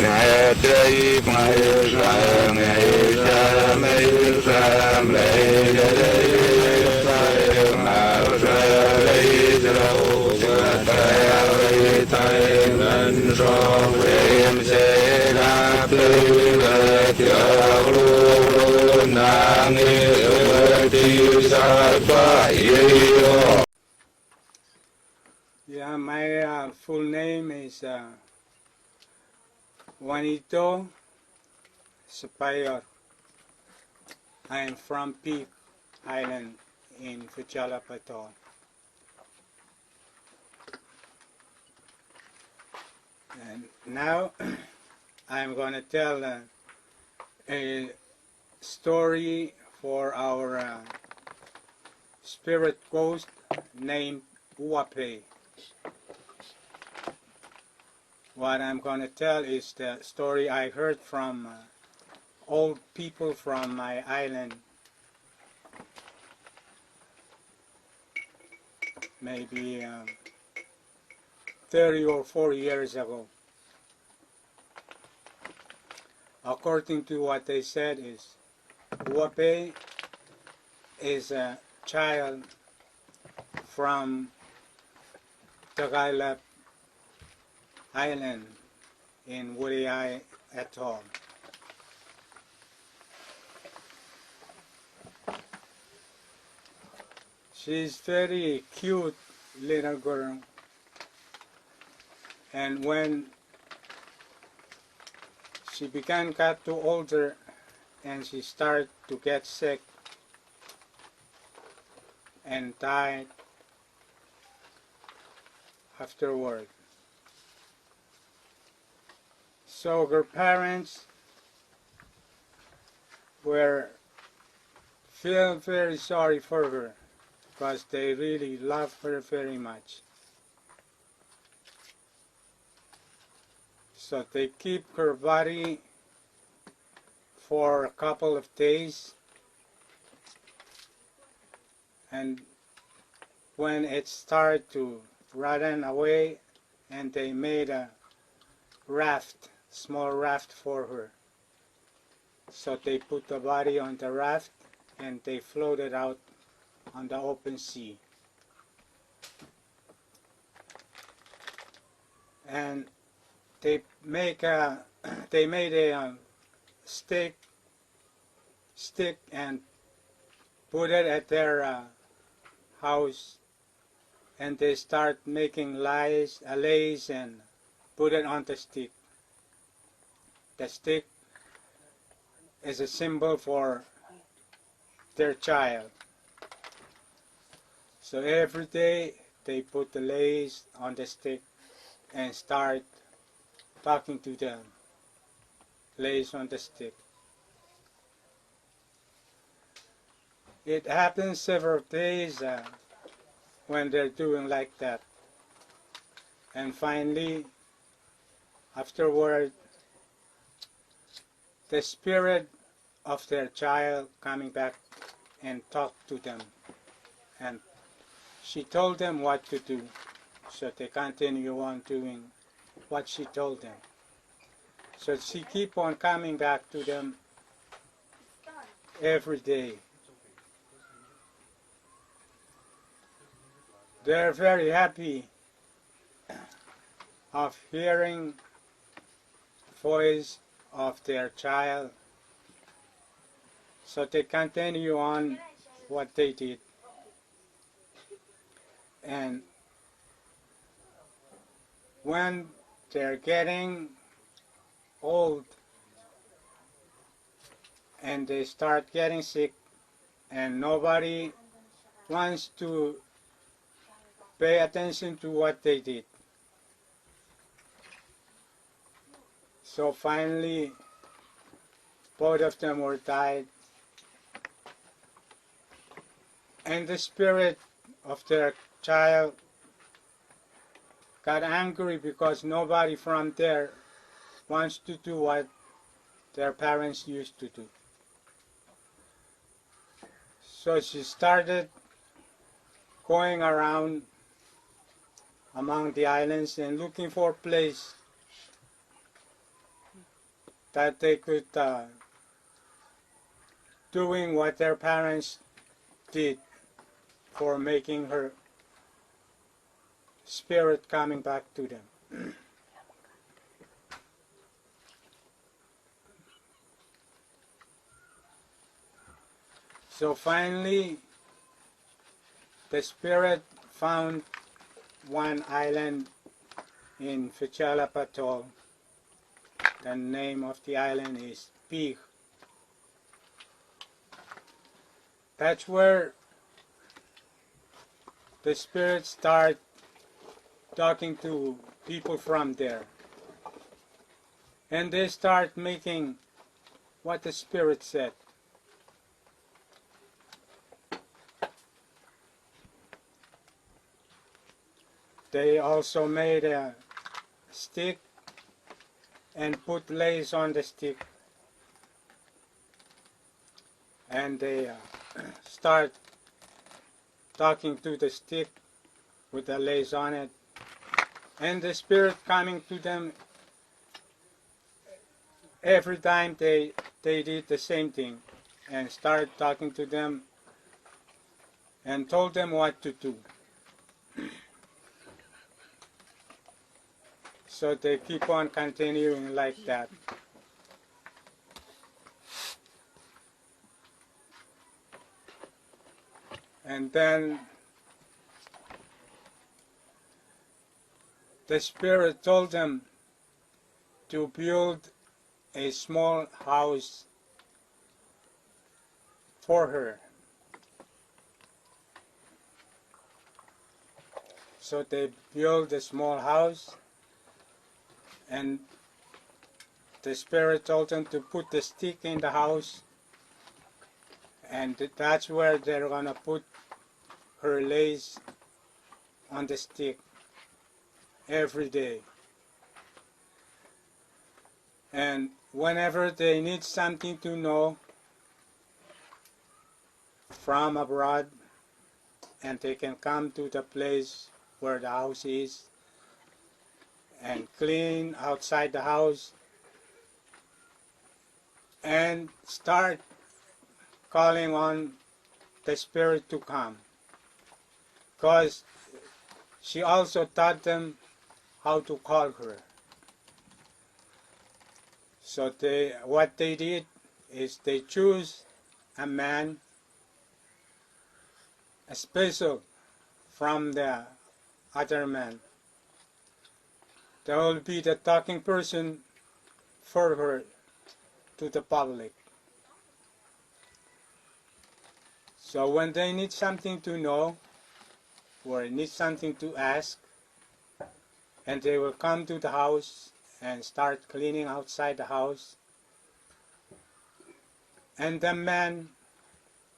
ngày tây ngày ra ngày ra mấy ra mấy đây mà ra đây đâu cho tay tay ngân so em sẽ đáp lời chờ luôn nàng yêu đi xa phải. Yeah, my full name is Juanito Sepaiyar. I am from Piig Island in Faraulep Atoll. And now I'm going to tell a story for our spirit ghost named Uwapei. What I'm going to tell is the story I heard from old people from my island maybe 30 or 40 years ago. According to what they said is Uwapei is a child from Faraulep Island in Piig Atoll. She's very cute little girl, and when she got too older and she started to get sick and died afterward. So her parents feel very sorry for her because they really love her very much. So they keep her body for a couple of days, and when it started to rotten away, and they made a raft, small raft for her. So they put the body on the raft and they floated out on the open sea. And they made a stick and put it at their house, and they start making lace and put it on the stick. The stick is a symbol for their child. So every day they put the lace on the stick and start talking to them. Lace on the stick. It happens several days when they're doing like that. And finally, afterward, the spirit of their child coming back and talked to them, and she told them what to do, so they continue on doing what she told them. So she keep on coming back to them every day. They're very happy of hearing voice of their child, so they continue on what they did. And when they're getting old and they start getting sick and nobody wants to pay attention to what they did, so finally both of them were died, and the spirit of their child got angry because nobody from there wants to do what their parents used to do. So she started going around among the islands and looking for a place that they could doing what their parents did for making her spirit coming back to them. So finally, the spirit found one island in Faraulep Atoll. The name of the island is Piig. That's where the spirit start talking to people from there. And they start making what the spirit said. They also made a stick and put lace on the stick. And they start talking to the stick with the lace on it. And the spirit coming to them every time they did the same thing and started talking to them and told them what to do. So they keep on continuing like that. And then the spirit told them to build a small house for her. So they built a small house, and the spirit told them to put the stick in the house, and that's where they're gonna put her lace on the stick every day. And whenever they need something to know from abroad, and they can come to the place where the house is and clean outside the house and start calling on the spirit to come, because she also taught them how to call her. So what they did is they choose a man, a special from the other man. There will be the talking person for her to the public. So when they need something to know or need something to ask, and they will come to the house and start cleaning outside the house, and the man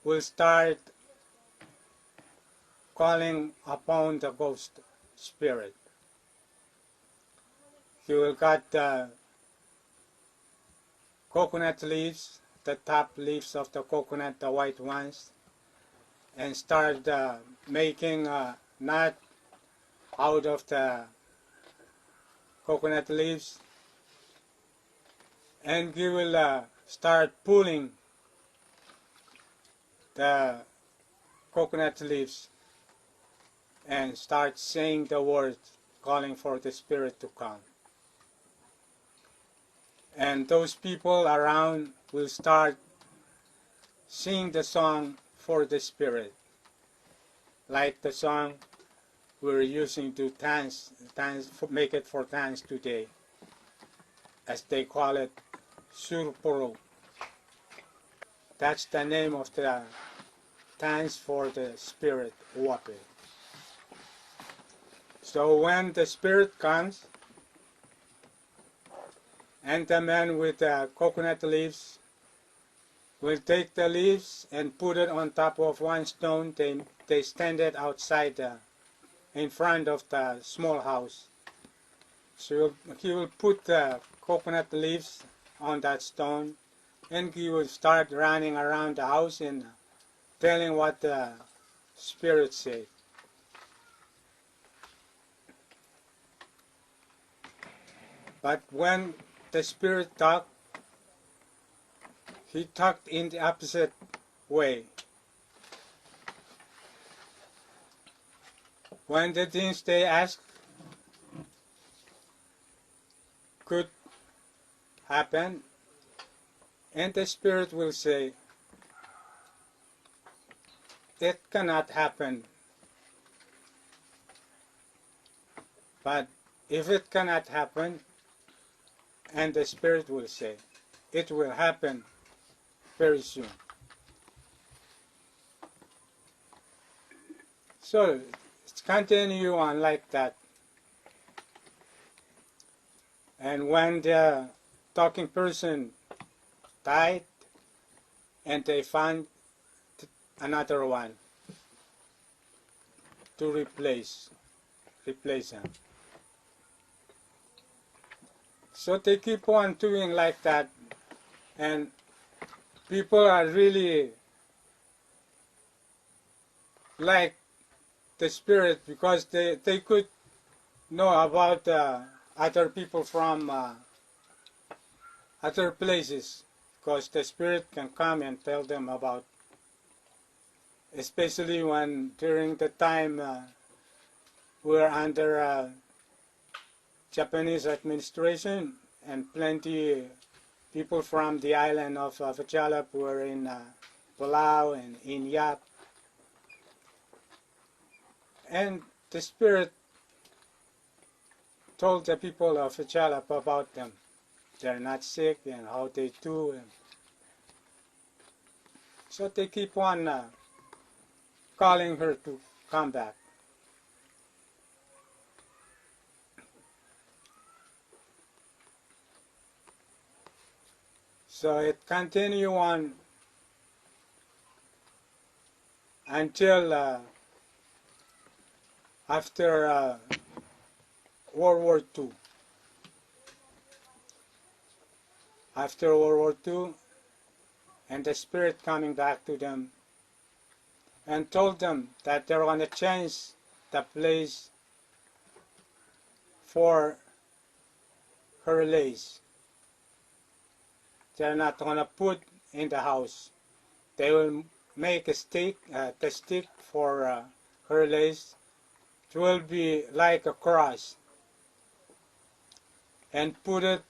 will start calling upon the ghost spirit. He will cut the coconut leaves, the top leaves of the coconut, the white ones, and start making a knot out of the coconut leaves, and he will start pulling the coconut leaves and start saying the words, calling for the spirit to come. And those people around will start singing the song for the spirit, like the song we're using to dance, make it for dance today, as they call it, surpuro. That's the name of the dance for the spirit, Uwapei. So when the spirit comes, and the man with the coconut leaves will take the leaves and put it on top of one stone. They stand it outside in front of the small house. So he will put the coconut leaves on that stone, and he will start running around the house and telling what the spirit said. But when the spirit talks, he talked in the opposite way. When the things they ask could happen, and the Spirit will say, it cannot happen. But if it cannot happen, and the Spirit will say, it will happen very soon. So it's continue on like that. And when the talking person died, and they found another one to replace him. So they keep on doing like that, and people are really like the Spirit because they could know about other people from other places, because the Spirit can come and tell them about, especially when during the time we're under Japanese administration, and plenty people from the island of Faraulep were in Palau and in Yap. And the Spirit told the people of Faraulep about them. They're not sick and how they do. And so they keep on calling her to come back. So it continued on until after World War II. After World War II, and the Spirit coming back to them and told them that they're going to change the place for her lace. They're not going to put in the house. They will make a stick, the stick for her lace. It will be like a cross, and put it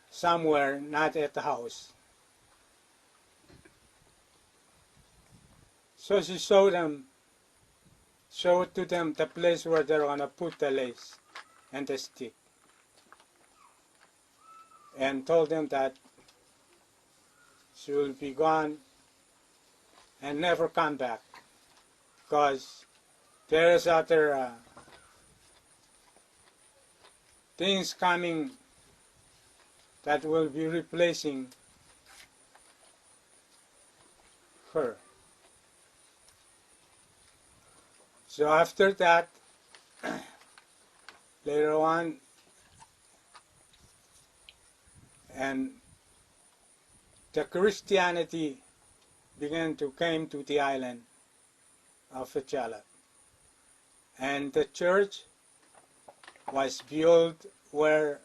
somewhere, not at the house. So she showed to them the place where they're going to put the lace and the stick, and told them that she will be gone and never come back, because there is other things coming that will be replacing her. So after that, later on, and the Christianity began to come to the island of Faraulep, and the church was built where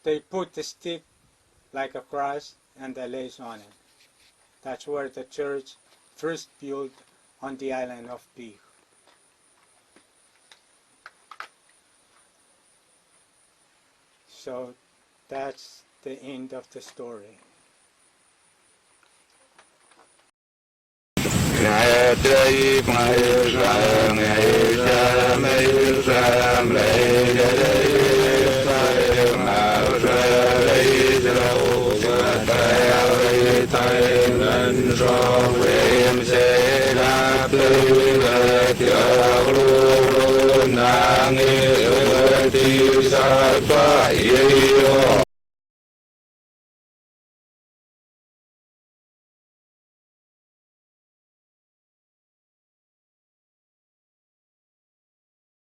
they put the stick like a cross and the lace on it. That's where the church first built on the island of Piig. So that's the end of the story. Nang